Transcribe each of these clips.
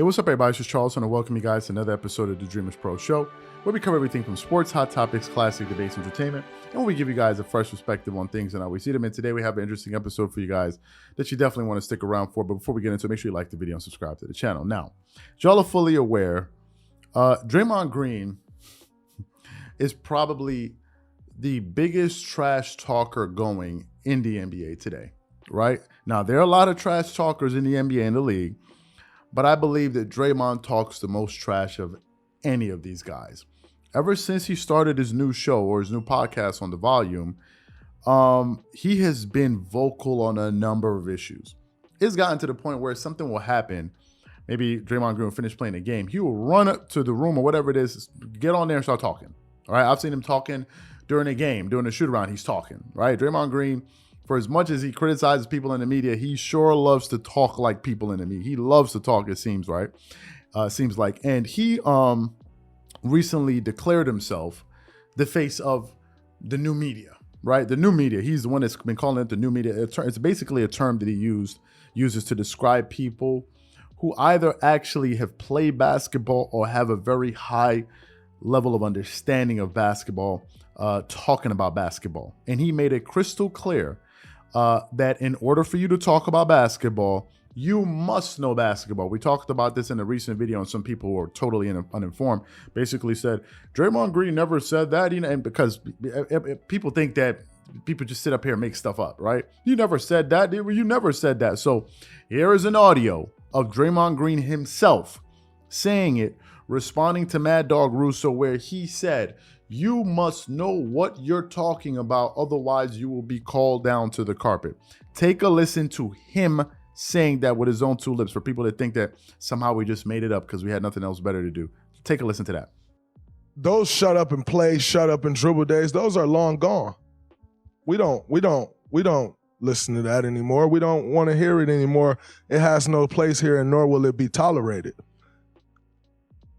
Hey, what's up, everybody? This is Charles, and I welcome you guys to another episode of the Dreamerspro Show, where we cover everything from sports, hot topics, classic debates, entertainment, and where we give you guys a fresh perspective on things and how we see them. And today we have an interesting episode for you guys that you definitely want to stick around for. But before we get into it, make sure you like the video and subscribe to the channel. Now, as y'all are fully aware, Draymond Green is probably the biggest trash talker going in the NBA today, right? Now, there are a lot of trash talkers in the NBA and the league, but I believe that Draymond talks the most trash of any of these guys. Ever since he started his new show or his new podcast on The Volume, he has been vocal on a number of issues. It's gotten to the point where something will happen. Maybe Draymond Green will finish playing a game. He will run up to the room or whatever it is, get on there and start talking. All right, I've seen him talking during a game, during a shoot-around, he's talking, right? Draymond Green, for as much as he criticizes people in the media, he sure loves to talk like people in the media. He loves to talk, it seems, right? Seems like. And he recently declared himself the face of the new media, right? The new media. He's the one that's been calling it the new media. It's basically a term that he uses to describe people who either actually have played basketball or have a very high level of understanding of basketball, talking about basketball. And he made it crystal clear that in order for you to talk about basketball, you must know basketball. We talked about this in a recent video, and some people who are totally uninformed basically said, Draymond Green never said that, and because people think that people just sit up here and make stuff up, right? You never said that. You never said that. So here is an audio of Draymond Green himself saying it, responding to Mad Dog Russo, where he said, you must know what you're talking about, otherwise you will be called down to the carpet. Take a listen to him saying that with his own two lips for people that think that somehow we just made it up because we had nothing else better to do. Take a listen to that. Those shut up and play, shut up and dribble days, those are long gone. We don't listen to that anymore. We don't want to hear it anymore. It has no place here, and nor will it be tolerated.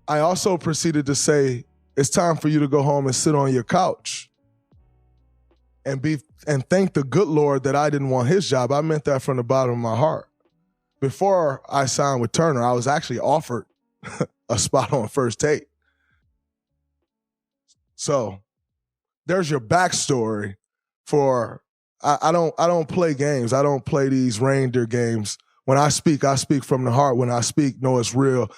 I also proceeded to say, it's time for you to go home and sit on your couch and thank the good Lord that I didn't want his job. I meant that from the bottom of my heart. Before I signed with Turner, I was actually offered a spot on First Take. So there's your backstory for, I don't play games. I don't play these reindeer games. When I speak from the heart. When I speak, no, it's real,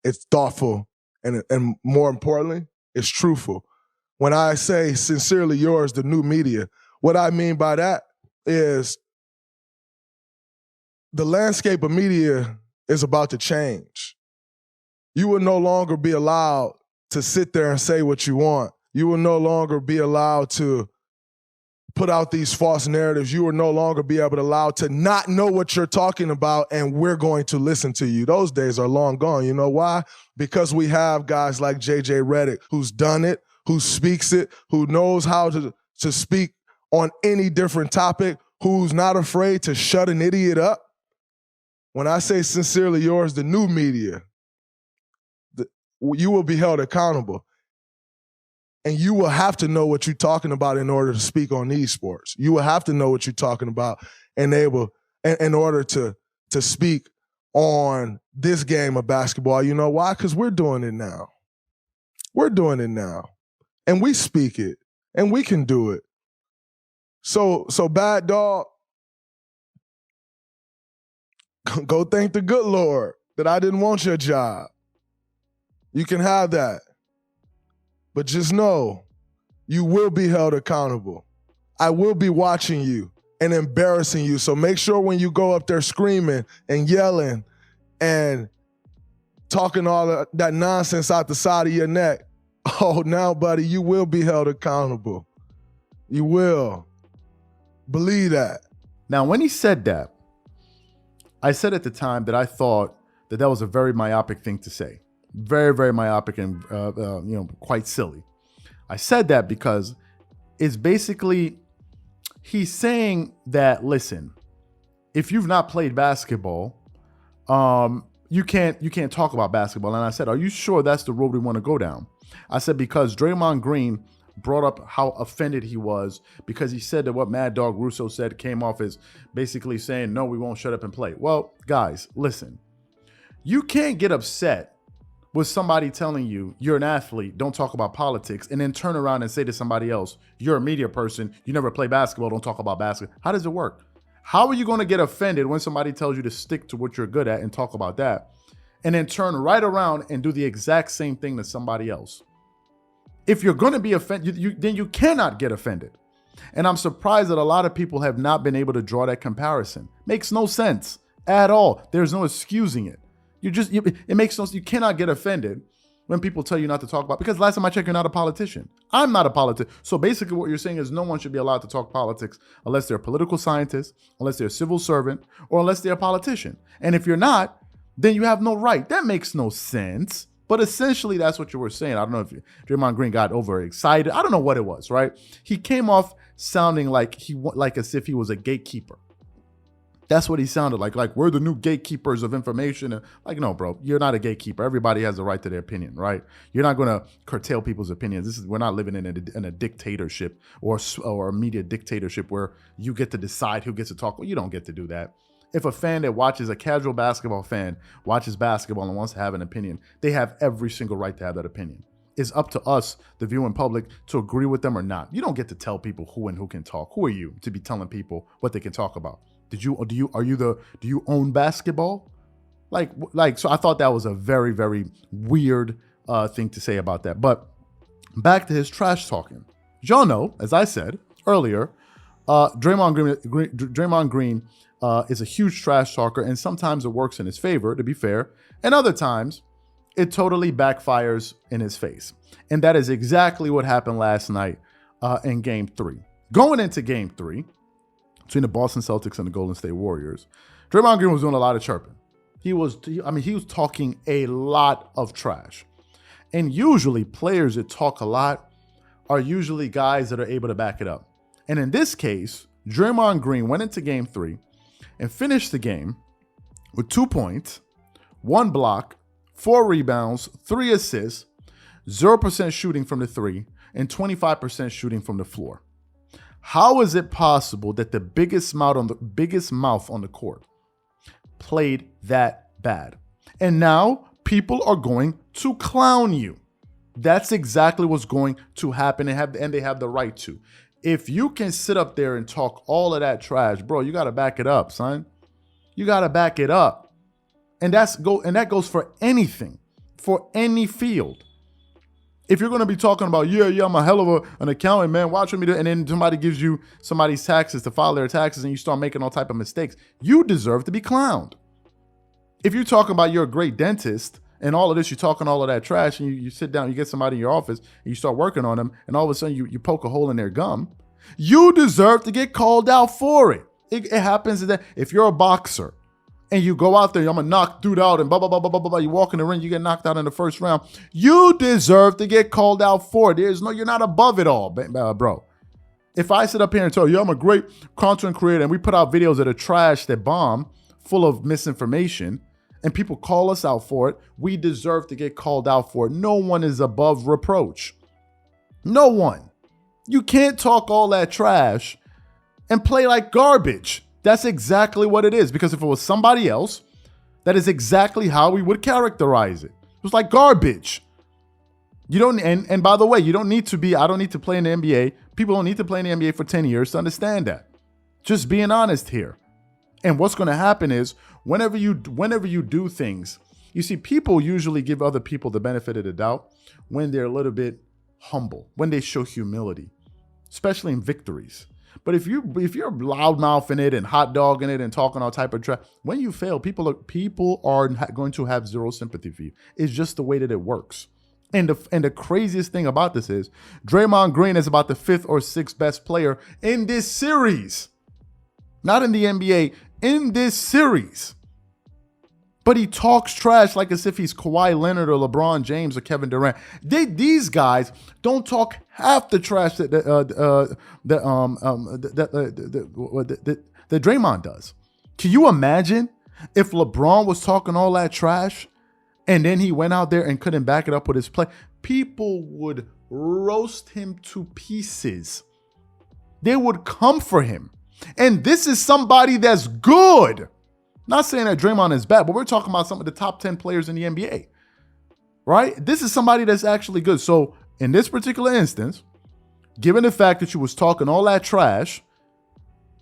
it's thoughtful, and more importantly, it's truthful. When I say sincerely yours, the new media, what I mean by that is the landscape of media is about to change. You will no longer be allowed to sit there and say what you want. You will no longer be allowed to put out these false narratives. You will no longer be able to allow to not know what you're talking about, and we're going to listen to you. Those days are long gone. You know why? Because we have guys like JJ Redick who's done it, who speaks it, who knows how to speak on any different topic, who's not afraid to shut an idiot up. When I say sincerely yours, the new media, you will be held accountable. And you will have to know what you're talking about in order to speak on these sports. You will have to know what you're talking about in order to speak on this game of basketball. You know why? Because we're doing it now. We're doing it now. And we speak it. And we can do it. So Bad Dog, go thank the good Lord that I didn't want your job. You can have that. But just know, you will be held accountable. I will be watching you and embarrassing you. So make sure when you go up there screaming and yelling and talking all that nonsense out the side of your neck, oh, now, buddy, you will be held accountable. You will. Believe that. Now, when he said that, I said at the time that I thought that was a very myopic thing to say. Very, very myopic and quite silly. I said that because it's basically he's saying that, listen, if you've not played basketball, you can't talk about basketball. And I said, are you sure that's the road we want to go down? I said, because Draymond Green brought up how offended he was because he said that what Mad Dog Russo said came off as basically saying, no, we won't shut up and play. Well, guys, listen. You can't get upset with somebody telling you you're an athlete, don't talk about politics, and then turn around and say to somebody else, you're a media person, you never play basketball, don't talk about basketball. How does it work? How are you going to get offended when somebody tells you to stick to what you're good at and talk about that, and then turn right around and do the exact same thing to somebody else? If you're going to be offended, then you cannot get offended. And I'm surprised that a lot of people have not been able to draw that comparison. Makes no sense at all. There's no excusing it. It makes no sense. You cannot get offended when people tell you not to talk about, because last time I checked, you're not a politician. I'm not a politician. So basically what you're saying is no one should be allowed to talk politics unless they're a political scientist, unless they're a civil servant, or unless they're a politician. And if you're not, then you have no right. That makes no sense. But essentially, that's what you were saying. I don't know if Draymond Green got overexcited. I don't know what it was, right? He came off sounding like as if he was a gatekeeper. That's what he sounded like we're the new gatekeepers of information. Like, no, bro, you're not a gatekeeper. Everybody has a right to their opinion, right? You're not going to curtail people's opinions. We're not living in a dictatorship or a media dictatorship where you get to decide who gets to talk. Well, you don't get to do that. If a fan that watches, a casual basketball fan watches basketball and wants to have an opinion, they have every single right to have that opinion. It's up to us, the viewing public, to agree with them or not. You don't get to tell people who and who can talk. Who are you to be telling people what they can talk about? Do you own basketball? So I thought that was a very, very weird thing to say about that. But back to his trash talking. Y'all know, as I said earlier, Draymond Green is a huge trash talker, and sometimes it works in his favor, to be fair, and other times it totally backfires in his face. And that is exactly what happened last night in Game 3. Going into Game 3, between the Boston Celtics and the Golden State Warriors, Draymond Green was doing a lot of chirping. He was talking a lot of trash. And usually players that talk a lot are usually guys that are able to back it up. And in this case, Draymond Green went into Game 3 and finished the game with 2 points, 1 block, 4 rebounds, 3 assists, 0% shooting from the 3, and 25% shooting from the floor. How is it possible that the biggest mouth on the court played that bad? And now people are going to clown you. That's exactly what's going to happen, and they have the right to. If you can sit up there and talk all of that trash, bro, you got to back it up, son. You got to back it up. And that goes for anything, for any field. If you're going to be talking about, I'm a hell of an accountant, man, watch me do, and then somebody gives you somebody's taxes to file their taxes and you start making all type of mistakes, you deserve to be clowned. If you're talking about you're a great dentist and all of this, you're talking all of that trash, and you sit down, you get somebody in your office and you start working on them, and all of a sudden you poke a hole in their gum, you deserve to get called out for it. It happens that if you're a boxer and you go out there, I'm gonna knock dude out and blah, blah, blah, blah, blah, blah. You walk in the ring, you get knocked out in the first round. You deserve to get called out for it. You're not above it all, bro. If I sit up here and tell you I'm a great content creator and we put out videos that are trash, that bomb, full of misinformation, and people call us out for it, we deserve to get called out for it. No one is above reproach. No one. You can't talk all that trash and play like garbage. That's exactly what it is. Because if it was somebody else, that is exactly how we would characterize it. It was like garbage. You don't, and by the way, I don't need to play in the NBA. People don't need to play in the NBA for 10 years to understand that. Just being honest here. And what's going to happen is whenever you do things, you see, people usually give other people the benefit of the doubt when they're a little bit humble, when they show humility, especially in victories. But if you're loudmouthing it and hot dogging it and talking all type of trash, when you fail, people are going to have zero sympathy for you. It's just the way that it works. And the craziest thing about this is Draymond Green is about the 5th or 6th best player in this series. Not in the NBA, in this series. But he talks trash like as if he's Kawhi Leonard or LeBron James or Kevin Durant. These guys don't talk half the trash that Draymond does. Can you imagine if LeBron was talking all that trash and then he went out there and couldn't back it up with his play? People would roast him to pieces. They would come for him. And this is somebody that's good. Not saying that Draymond is bad, but we're talking about some of the top 10 players in the NBA, right? This is somebody that's actually good. So in this particular instance, given the fact that you was talking all that trash,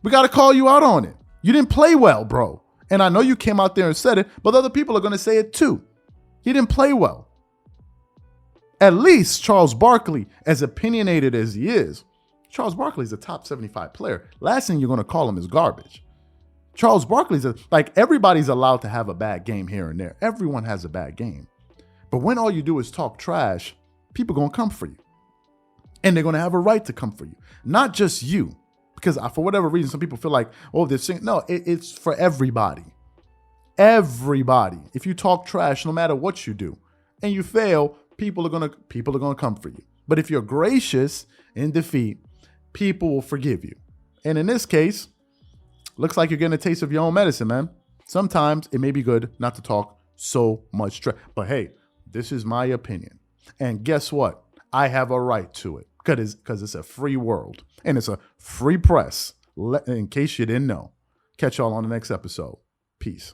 we got to call you out on it. You didn't play well, bro. And I know you came out there and said it, but other people are going to say it too. He didn't play well. At least Charles Barkley, as opinionated as he is, Charles Barkley is a top 75 player. Last thing you're going to call him is garbage. Charles Barkley's like, everybody's allowed to have a bad game here and there. Everyone has a bad game. But when all you do is talk trash, people are going to come for you. And they're going to have a right to come for you. Not just you. Because for whatever reason, some people feel like, oh, they're saying, no, it's for everybody. Everybody. If you talk trash, no matter what you do, and you fail, people are gonna come for you. But if you're gracious in defeat, people will forgive you. And in this case, looks like you're getting a taste of your own medicine, man. Sometimes it may be good not to talk so much trash. But hey, this is my opinion. And guess what? I have a right to it because it's a free world and it's a free press. In case you didn't know. Catch y'all on the next episode. Peace.